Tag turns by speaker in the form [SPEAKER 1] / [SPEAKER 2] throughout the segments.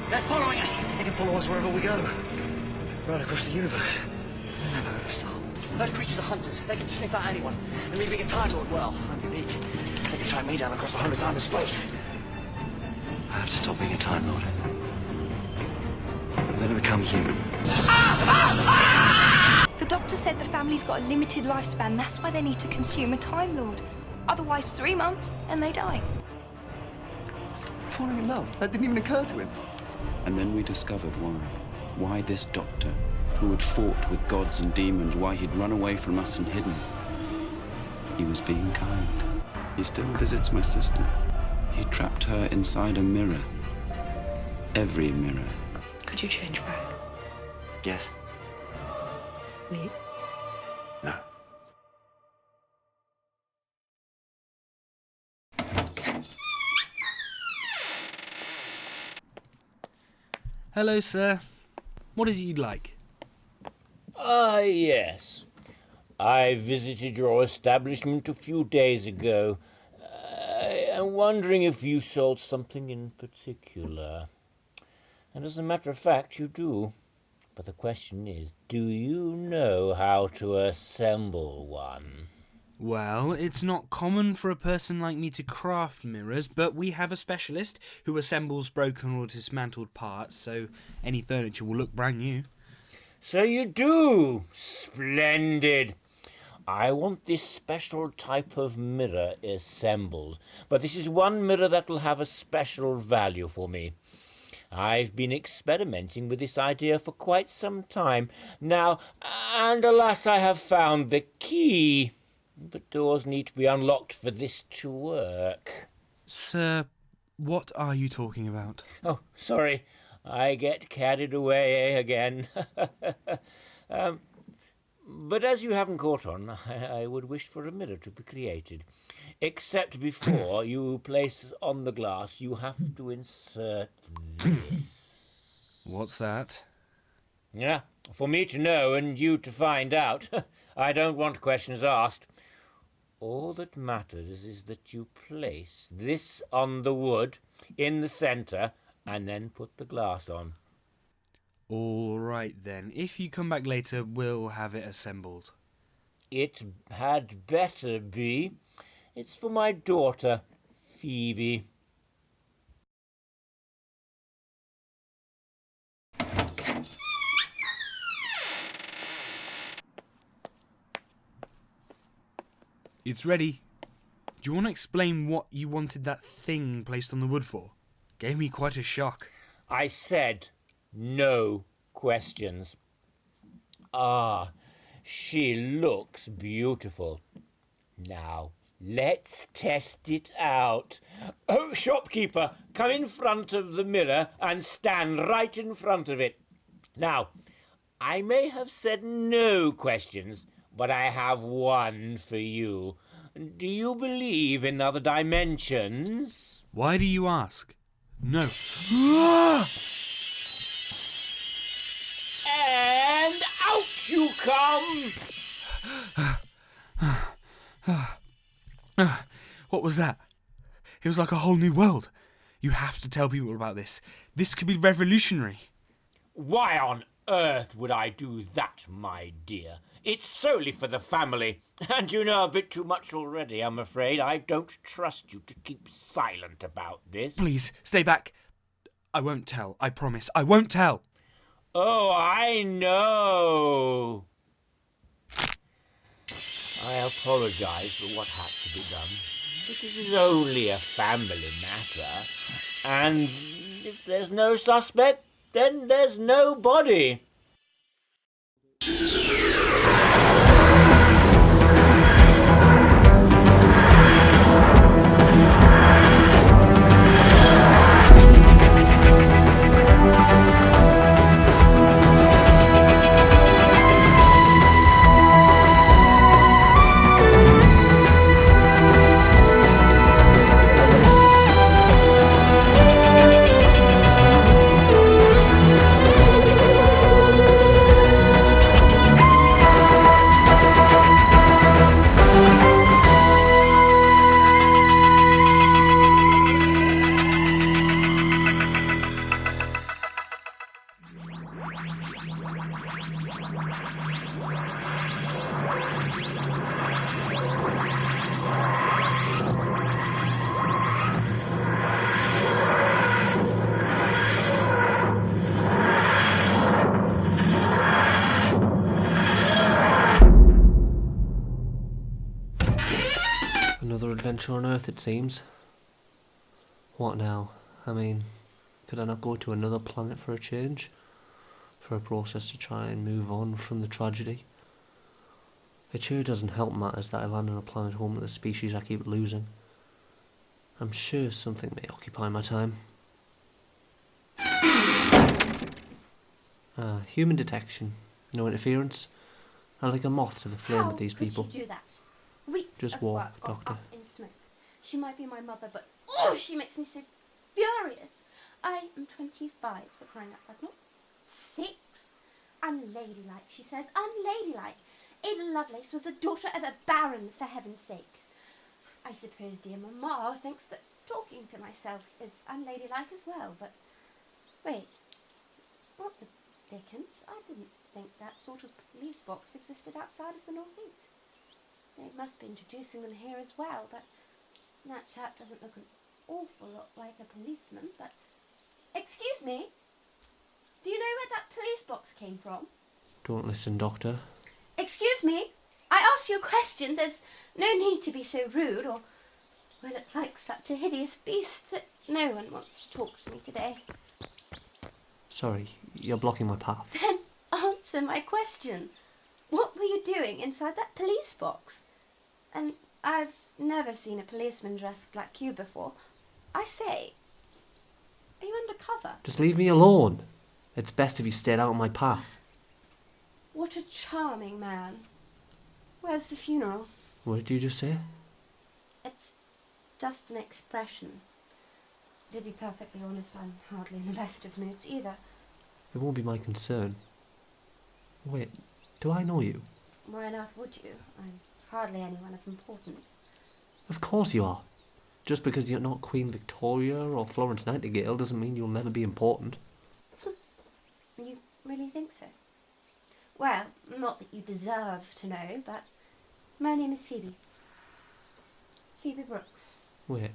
[SPEAKER 1] They're following us. They can follow us wherever we go. Right across the universe. Never heard of stop. Those creatures are hunters. They can sniff out anyone. And me being a Time Lord, well, I'm unique. They can track me down across 100 diamond space. I have to stop being a Time Lord. I'm gonna become human.
[SPEAKER 2] The doctor said the family's got a limited lifespan. That's why they need to consume a Time Lord. Otherwise, 3 months and they die.
[SPEAKER 3] Falling in love? That didn't even occur to him.
[SPEAKER 4] And then we discovered why. Why this doctor, who had fought with gods and demons, why he'd run away from us and hidden. He was being kind. He still visits my sister. He trapped her inside a mirror. Every mirror.
[SPEAKER 2] Could you change back?
[SPEAKER 1] Yes.
[SPEAKER 2] Will?
[SPEAKER 1] No.
[SPEAKER 5] Hello, sir. What is it you'd like?
[SPEAKER 6] Ah, yes. I visited your establishment a few days ago. I am wondering if you sold something in particular. And as a matter of fact, you do. But the question is, do you know how to assemble one?
[SPEAKER 5] Well, it's not common for a person like me to craft mirrors, but we have a specialist who assembles broken or dismantled parts, so any furniture will look brand new.
[SPEAKER 6] So you do? Splendid. I want this special type of mirror assembled, but this is one mirror that will have a special value for me. I've been experimenting with this idea for quite some time now, and alas, I have found the key. But doors need to be unlocked for this to work.
[SPEAKER 5] Sir, what are you talking about?
[SPEAKER 6] Oh, sorry. I get carried away again. But as you haven't caught on, I would wish for a mirror to be created. Except before you place on the glass, you have to insert this.
[SPEAKER 5] What's that?
[SPEAKER 6] Yeah, for me to know and you to find out. I don't want questions asked. All that matters is that you place this on the wood in the centre and then put the glass on.
[SPEAKER 5] All right then. If you come back later, we'll have it assembled.
[SPEAKER 6] It had better be. It's for my daughter, Phoebe.
[SPEAKER 5] It's ready. Do you want to explain what you wanted that thing placed on the wood for? Gave me quite a shock.
[SPEAKER 6] I said no questions. Ah, she looks beautiful. Now, let's test it out. Oh, shopkeeper, come in front of the mirror and stand right in front of it. Now, I may have said no questions, but I have one for you. Do you believe in other dimensions?
[SPEAKER 5] Why do you ask? No.
[SPEAKER 6] And out you come!
[SPEAKER 5] What was that? It was like a whole new world. You have to tell people about this. This could be revolutionary.
[SPEAKER 6] Why on earth would I do that, my dear? It's solely for the family, and you know a bit too much already, I'm afraid. I don't trust you to keep silent about this.
[SPEAKER 5] Please, stay back. I won't tell. I promise. I won't tell.
[SPEAKER 6] Oh, I know. I apologize for what had to be done, but this is only a family matter, and if there's no suspect, then there's no body.
[SPEAKER 7] adventure on Earth, it seems. What now? I mean, could I not go to another planet for a change? For a process to try and move on from the tragedy? It sure doesn't help matters that I land on a planet home to the species I keep losing. I'm sure something may occupy my time. Human detection. No interference. I'm like a moth to the flame with these people.
[SPEAKER 8] How could you do that? Weeks
[SPEAKER 7] Just
[SPEAKER 8] of
[SPEAKER 7] war,
[SPEAKER 8] work gone
[SPEAKER 7] Doctor.
[SPEAKER 8] up in smoke. She might be my mother, but oh, she makes me so furious. I am 25, for crying out loud, not 6. Unladylike, she says, unladylike. Ada Lovelace was a daughter of a baron, for heaven's sake. I suppose dear Mamma thinks that talking to myself is unladylike as well, but wait, what the dickens? I didn't think that sort of police box existed outside of the northeast. They must be introducing them here as well, but that chap doesn't look an awful lot like a policeman, but... Excuse me? Do you know where that police box came from?
[SPEAKER 7] Don't listen, Doctor.
[SPEAKER 8] Excuse me? I asked you a question. There's no need to be so rude, or will look like such a hideous beast that no one wants to talk to me today.
[SPEAKER 7] Sorry, you're blocking my path.
[SPEAKER 8] Then answer my question. What were you doing inside that police box? And I've never seen a policeman dressed like you before. I say, are you undercover?
[SPEAKER 7] Just leave me alone. It's best if you stayed out of my path.
[SPEAKER 8] What a charming man. Where's the funeral?
[SPEAKER 7] What did you just say?
[SPEAKER 8] It's just an expression. To be perfectly honest, I'm hardly in the best of moods either.
[SPEAKER 7] It won't be my concern. Wait, do I know you?
[SPEAKER 8] Why on earth would you? I'm hardly anyone of importance.
[SPEAKER 7] Of course you are. Just because you're not Queen Victoria or Florence Nightingale doesn't mean you'll never be important.
[SPEAKER 8] You really think so? Well, not that you deserve to know, but my name is Phoebe. Phoebe Brooks.
[SPEAKER 7] Wait,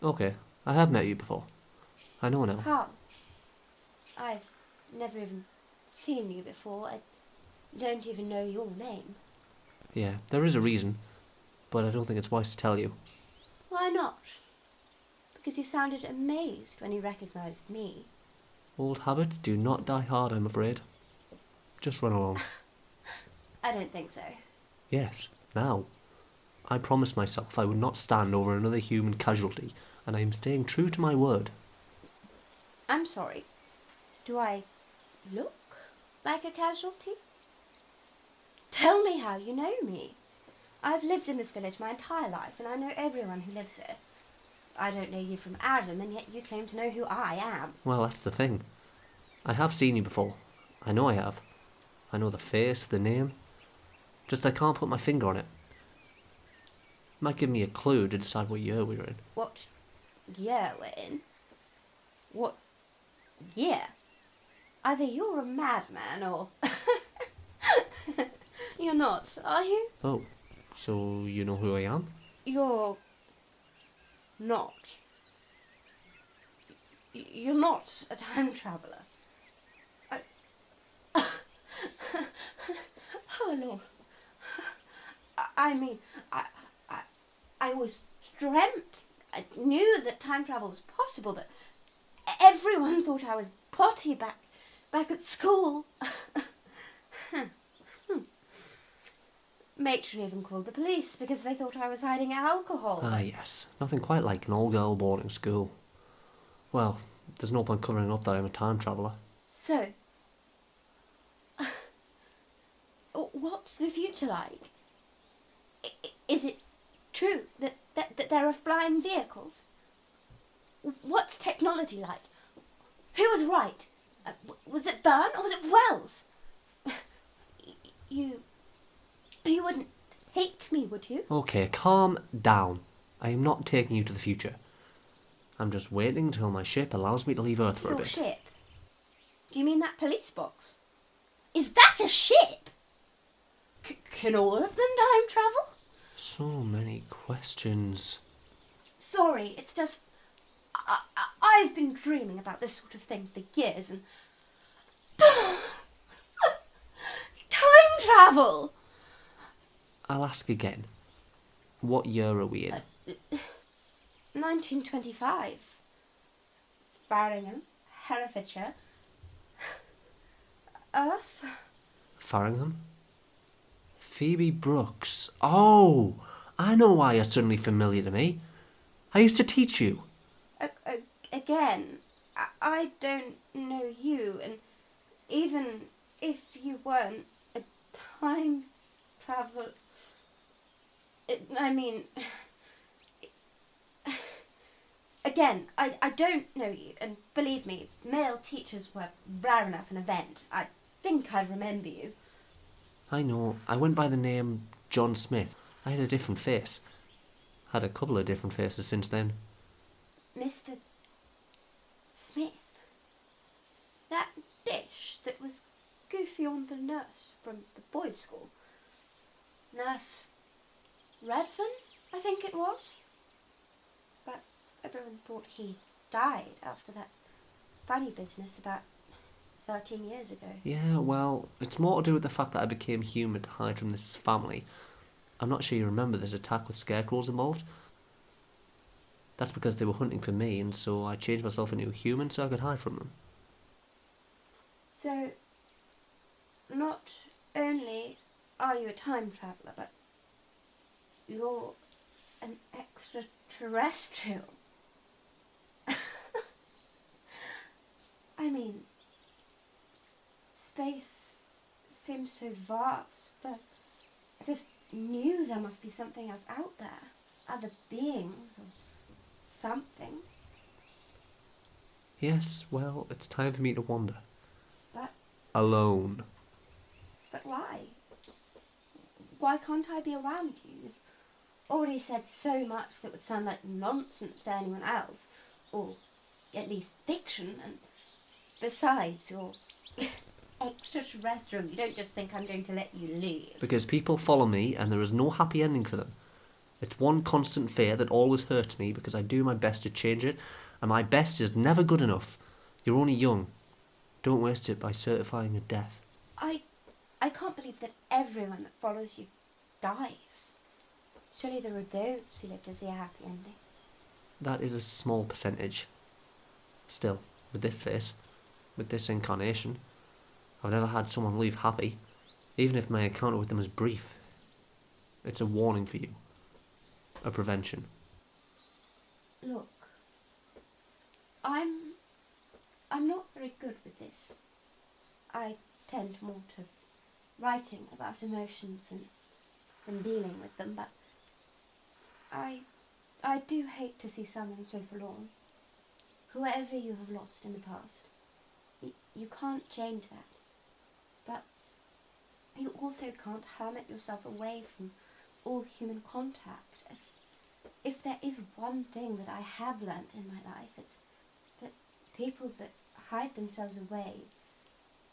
[SPEAKER 7] okay, I have met you before. I know now.
[SPEAKER 8] How? I've never even seen you before. I don't even know your name.
[SPEAKER 7] Yeah, there is a reason, but I don't think it's wise to tell you.
[SPEAKER 8] Why not? Because you sounded amazed when you recognised me.
[SPEAKER 7] Old habits do not die hard, I'm afraid. Just run along.
[SPEAKER 8] I don't think so.
[SPEAKER 7] Yes, now. I promised myself I would not stand over another human casualty, and I am staying true to my word.
[SPEAKER 8] I'm sorry. Do I look like a casualty? Tell me how you know me. I've lived in this village my entire life, and I know everyone who lives here. I don't know you from Adam, and yet you claim to know who I am.
[SPEAKER 7] Well, that's the thing. I have seen you before. I know I have. I know the face, the name. Just I can't put my finger on it. Might give me a clue to decide what year we were in.
[SPEAKER 8] What year we're in? What year? Either you're a madman or... You're not, are you?
[SPEAKER 7] Oh, so you know who I am?
[SPEAKER 8] You're not. You're not a time traveller. Oh, Lord. I mean, I was dreamt. I knew that time travel was possible, but everyone thought I was potty back at school. Matron even called the police because they thought I was hiding alcohol.
[SPEAKER 7] Ah, yes. Nothing quite like an all-girl boarding school. Well, there's no point covering up that I'm a time traveller.
[SPEAKER 8] So, what's the future like? Is it true that there are flying vehicles? What's technology like? Who was right? Was it Byrne or was it Wells? You wouldn't take me, would you?
[SPEAKER 7] Okay, calm down. I am not taking you to the future. I'm just waiting until my ship allows me to leave Earth for a
[SPEAKER 8] Your
[SPEAKER 7] bit.
[SPEAKER 8] ship? Do you mean that police box? Is that a ship? Can all of them time travel?
[SPEAKER 7] So many questions.
[SPEAKER 8] Sorry, it's just... I've been dreaming about this sort of thing for years and... Time travel!
[SPEAKER 7] I'll ask again. What year are we in?
[SPEAKER 8] 1925. Farringham, Herefordshire. Earth?
[SPEAKER 7] Farringham? Phoebe Brooks. Oh, I know why you're suddenly familiar to me. I used to teach you.
[SPEAKER 8] Again, I don't know you, and even if you weren't a time travel... Again, I don't know you, and believe me, male teachers were rare enough an event. I think I remember you.
[SPEAKER 7] I know. I went by the name John Smith. I had a different face. Had a couple of different faces since then.
[SPEAKER 8] Mr. Smith? That dish that was Goofy on the nurse from the boys' school. Nurse Redfern, I think it was. But everyone thought he died after that funny business about 13 years ago.
[SPEAKER 7] Yeah, well, it's more to do with the fact that I became human to hide from this family. I'm not sure you remember this attack with scarecrows involved. That's because they were hunting for me, and so I changed myself into a human so I could hide from them.
[SPEAKER 8] So, not only are you a time traveller, but you're an extraterrestrial. I mean, space seems so vast that I just knew there must be something else out there. Other beings or something.
[SPEAKER 7] Yes, well, it's time for me to wander.
[SPEAKER 8] But
[SPEAKER 7] Alone.
[SPEAKER 8] why? Why can't I be around you? You've already said so much that would sound like nonsense to anyone else, or at least fiction, and besides, you're extraterrestrial. You don't just think I'm going to let you leave.
[SPEAKER 7] Because people follow me and there is no happy ending for them. It's one constant fear that always hurts me because I do my best to change it, and my best is never good enough. You're only young. Don't waste it by certifying your death.
[SPEAKER 8] I can't believe that everyone that follows you dies. Surely there are those who live to see a happy ending.
[SPEAKER 7] That is a small percentage. Still, with this face, with this incarnation, I've never had someone leave happy, even if my encounter with them is brief. It's a warning for you. A prevention.
[SPEAKER 8] Look, I'm not very good with this. I tend more to writing about emotions than dealing with them, but I do hate to see someone so forlorn. Whoever you have lost in the past, you can't change that. But you also can't hermit yourself away from all human contact. If there is one thing that I have learnt in my life, it's that people that hide themselves away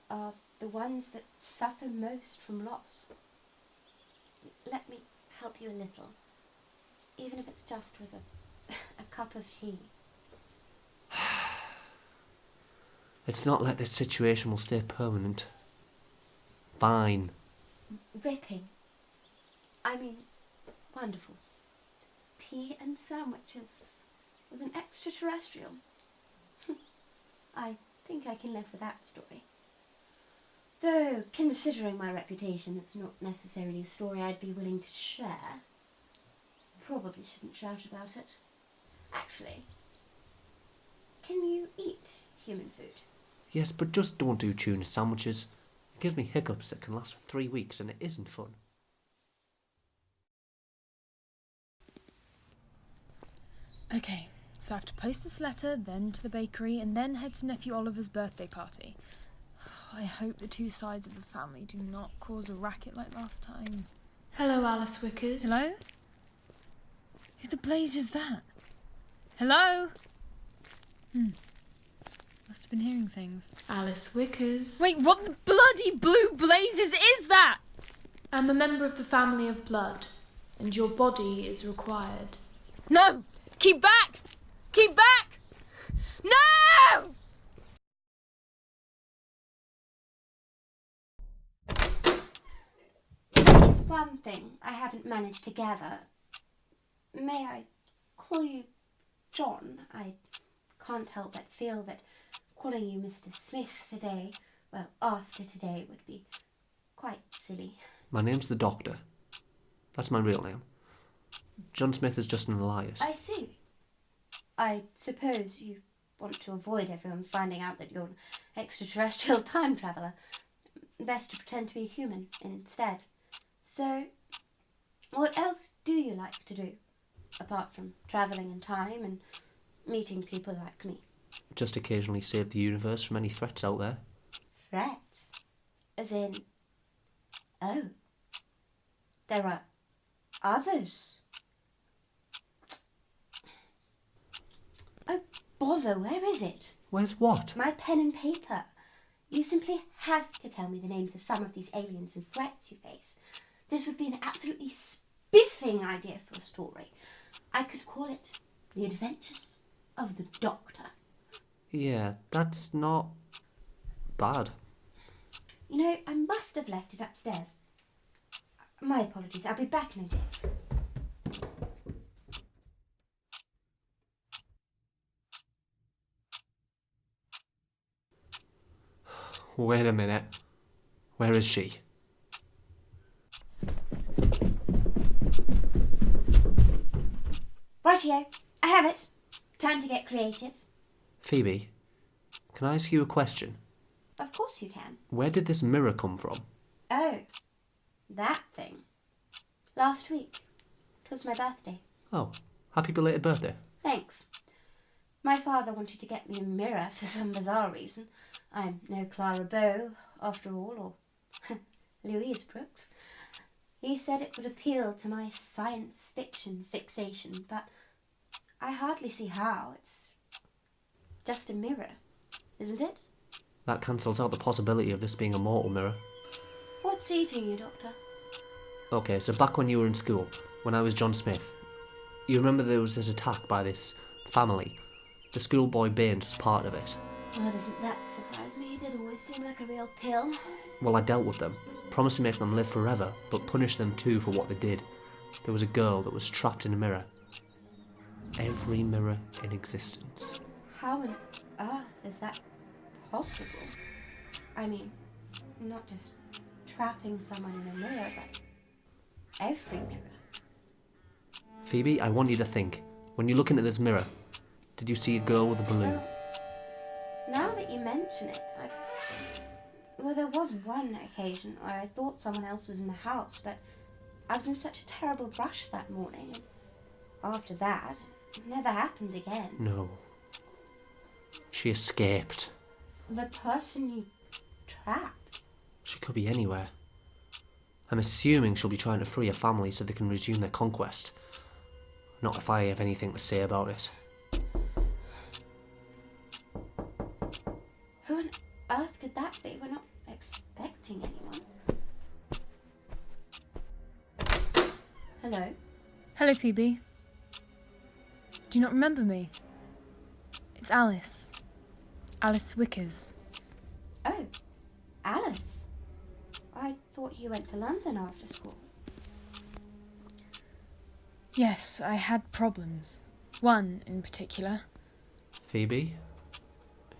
[SPEAKER 8] are the ones that suffer most from loss. Let me help you a little, even if it's just with a cup of tea.
[SPEAKER 7] It's not like this situation will stay permanent. Fine.
[SPEAKER 8] Ripping. I mean, wonderful. Tea and sandwiches with an extraterrestrial. I think I can live with that story. Though, considering my reputation, it's not necessarily a story I'd be willing to share. Probably shouldn't shout about it. Actually, can you eat human food?
[SPEAKER 7] Yes, but just don't do tuna sandwiches. It gives me hiccups that can last for 3 weeks and it isn't fun.
[SPEAKER 9] Okay, so I have to post this letter, then to the bakery, and then head to Nephew Oliver's birthday party. I hope the two sides of the family do not cause a racket like last time.
[SPEAKER 10] Hello, Alice Wickers.
[SPEAKER 9] Hello? Who the blaze is that? Hello? Must have been hearing things.
[SPEAKER 10] Alice Wickers.
[SPEAKER 9] Wait, what the bloody blue blazes is that?
[SPEAKER 10] I'm a member of the family of blood, and your body is required.
[SPEAKER 9] No! Keep back! Keep back! No!
[SPEAKER 8] There's one thing I haven't managed to gather. May I call you John, I can't help but feel that calling you Mr. Smith today, well, after today, would be quite silly.
[SPEAKER 7] My name's the Doctor. That's my real name. John Smith is just an alias.
[SPEAKER 8] I see. I suppose you want to avoid everyone finding out that you're an extraterrestrial time traveller. Best to pretend to be human instead. So, what else do you like to do, apart from travelling in time and meeting people like me?
[SPEAKER 7] Just occasionally save the universe from any threats out there.
[SPEAKER 8] Threats? As in... Oh. There are others. Oh, bother, where is it?
[SPEAKER 7] Where's what?
[SPEAKER 8] My pen and paper. You simply have to tell me the names of some of these aliens and threats you face. This would be an absolutely spiffing idea for a story. I could call it The Adventures of the Doctor.
[SPEAKER 7] Yeah, that's not bad.
[SPEAKER 8] You know, I must have left it upstairs. My apologies, I'll be back in a jiff.
[SPEAKER 7] Wait a minute. Where is she?
[SPEAKER 8] Rightio, I have it. Time to get creative.
[SPEAKER 7] Phoebe, can I ask you a question?
[SPEAKER 8] Of course you can.
[SPEAKER 7] Where did this mirror come from?
[SPEAKER 8] Oh, that thing. Last week. 'Twas my birthday.
[SPEAKER 7] Oh, happy belated birthday.
[SPEAKER 8] Thanks. My father wanted to get me a mirror for some bizarre reason. I'm no Clara Bow, after all, or Louise Brooks. He said it would appeal to my science fiction fixation, but I hardly see how. It's just a mirror, isn't it?
[SPEAKER 7] That cancels out the possibility of this being a mortal mirror.
[SPEAKER 8] What's eating you, Doctor?
[SPEAKER 7] Okay, so back when you were in school, when I was John Smith, you remember there was this attack by this family? The schoolboy Baines was part of it.
[SPEAKER 8] Well, doesn't that surprise me? He did always seem like a real pill.
[SPEAKER 7] Well, I dealt with them, promised to make them live forever, but punished them too for what they did. There was a girl that was trapped in a mirror. Every mirror in existence.
[SPEAKER 8] How on earth is that possible? I mean, not just trapping someone in a mirror, but every mirror.
[SPEAKER 7] Phoebe, I want you to think. When you look into this mirror, did you see a girl with a balloon?
[SPEAKER 8] Now that you mention it, well, there was one occasion where I thought someone else was in the house, but I was in such a terrible rush that morning, and after that, it never happened again.
[SPEAKER 7] No. She escaped.
[SPEAKER 8] The person you trapped?
[SPEAKER 7] She could be anywhere. I'm assuming she'll be trying to free her family so they can resume their conquest. Not if I have anything to say about it.
[SPEAKER 8] Who on earth could that be? We're not expecting anyone. Hello?
[SPEAKER 9] Hello, Phoebe. Do you not remember me? It's Alice. Alice Wickers.
[SPEAKER 8] Oh, Alice. I thought you went to London after school.
[SPEAKER 9] Yes, I had problems. One in particular.
[SPEAKER 7] Phoebe?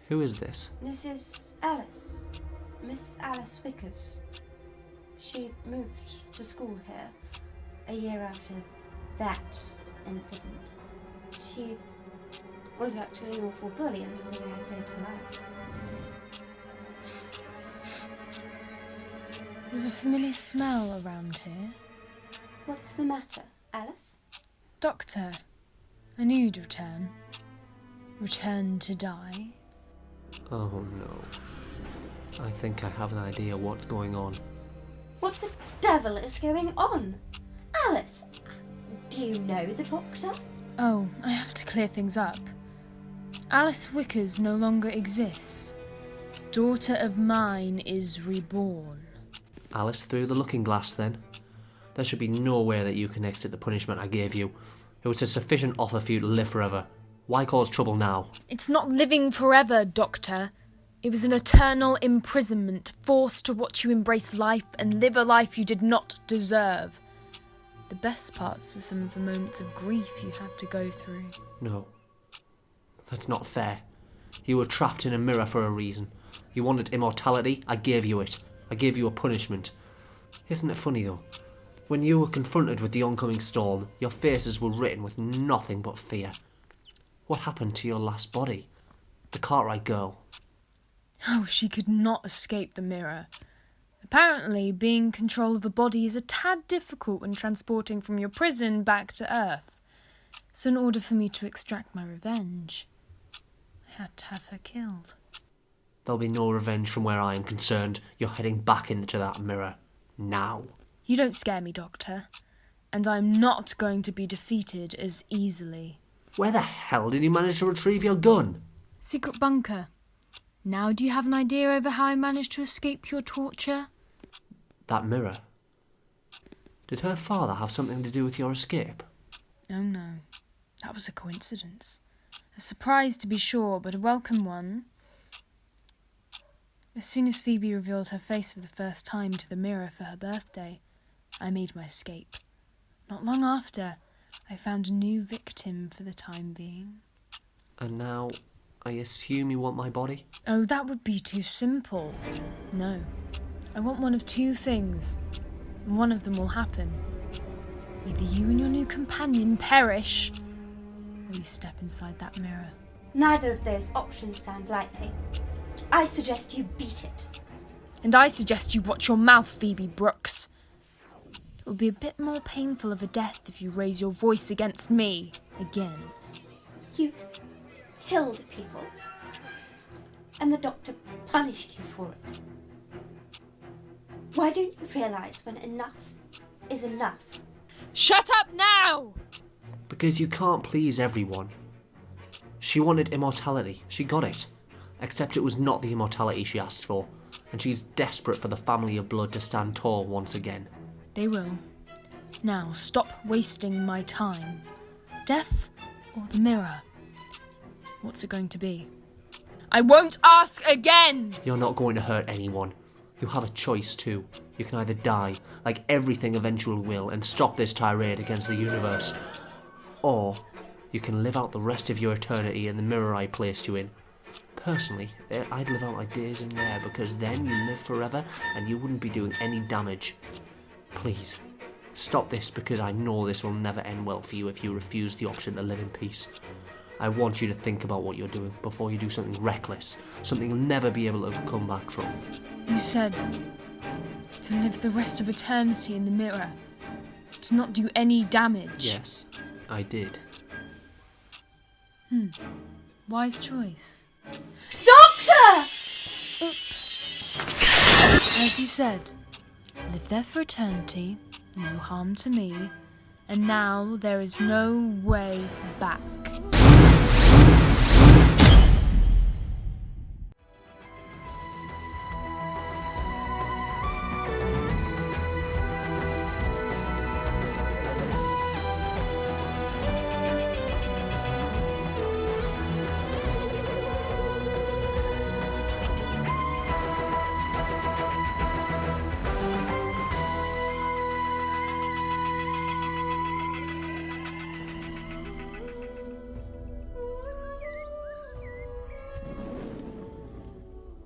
[SPEAKER 7] Who is this?
[SPEAKER 8] This is Alice. Miss Alice Wickers. She moved to school here a year after that incident. She was actually an awful bully until the day I saved her life.
[SPEAKER 9] There's a familiar smell around here.
[SPEAKER 8] What's the matter, Alice?
[SPEAKER 9] Doctor, I knew you'd return. Return to die.
[SPEAKER 7] Oh no. I think I have an idea what's going on.
[SPEAKER 8] What the devil is going on? Alice, do you know the Doctor?
[SPEAKER 9] Oh, I have to clear things up. Alice Wickers no longer exists. Daughter of mine is reborn.
[SPEAKER 7] Alice, through the looking glass then. There should be no way that you can exit the punishment I gave you. It was a sufficient offer for you to live forever. Why cause trouble now?
[SPEAKER 9] It's not living forever, Doctor. It was an eternal imprisonment, forced to watch you embrace life and live a life you did not deserve. The best parts were some of the moments of grief you had to go through.
[SPEAKER 7] No. That's not fair. You were trapped in a mirror for a reason. You wanted immortality, I gave you it. I gave you a punishment. Isn't it funny though? When you were confronted with the oncoming storm, your faces were written with nothing but fear. What happened to your last body? The Cartwright girl.
[SPEAKER 9] Oh, she could not escape the mirror. Apparently, being in control of a body is a tad difficult when transporting from your prison back to Earth. So in order for me to extract my revenge, I had to have her killed.
[SPEAKER 7] There'll be no revenge from where I am concerned. You're heading back into that mirror. Now.
[SPEAKER 9] You don't scare me, Doctor. And I'm not going to be defeated as easily.
[SPEAKER 7] Where the hell did you manage to retrieve your gun?
[SPEAKER 9] Secret bunker. Now do you have an idea over how I managed to escape your torture?
[SPEAKER 7] That mirror. Did her father have something to do with your escape?
[SPEAKER 9] Oh no, that was a coincidence. A surprise to be sure, but a welcome one. As soon as Phoebe revealed her face for the first time to the mirror for her birthday, I made my escape. Not long after, I found a new victim for the time being.
[SPEAKER 7] And now, I assume you want my body?
[SPEAKER 9] Oh, that would be too simple. No. I want one of two things. And one of them will happen. Either you and your new companion perish, or you step inside that mirror.
[SPEAKER 8] Neither of those options sound likely. I suggest you beat it.
[SPEAKER 9] And I suggest you watch your mouth, Phoebe Brooks. It will be a bit more painful of a death if you raise your voice against me again.
[SPEAKER 8] You killed people, and the doctor punished you for it. Why don't you realise when enough is enough?
[SPEAKER 9] Shut up now!
[SPEAKER 7] Because you can't please everyone. She wanted immortality. She got it. Except it was not the immortality she asked for, and she's desperate for the family of blood to stand tall once again.
[SPEAKER 9] They will. Now, stop wasting my time. Death or the mirror? What's it going to be? I won't ask again!
[SPEAKER 7] You're not going to hurt anyone. You have a choice too. You can either die, like everything eventually will, and stop this tirade against the universe. Or you can live out the rest of your eternity in the mirror I placed you in. Personally, I'd live out my days in there, because then you live forever and you wouldn't be doing any damage. Please, stop this, because I know this will never end well for you if you refuse the option to live in peace. I want you to think about what you're doing before you do something reckless, something you'll never be able to come back from.
[SPEAKER 9] You said to live the rest of eternity in the mirror, to not do any damage.
[SPEAKER 7] Yes, I did.
[SPEAKER 9] Wise choice.
[SPEAKER 8] Doctor!
[SPEAKER 9] Oops. As you said, live there for eternity, no harm to me, and now there is no way back.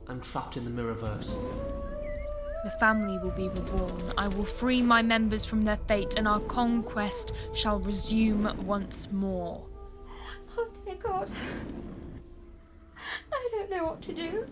[SPEAKER 7] I'm trapped in the Mirrorverse.
[SPEAKER 9] The family will be reborn. I will free my members from their fate, and our conquest shall resume once more.
[SPEAKER 8] Oh dear God. I don't know what to do.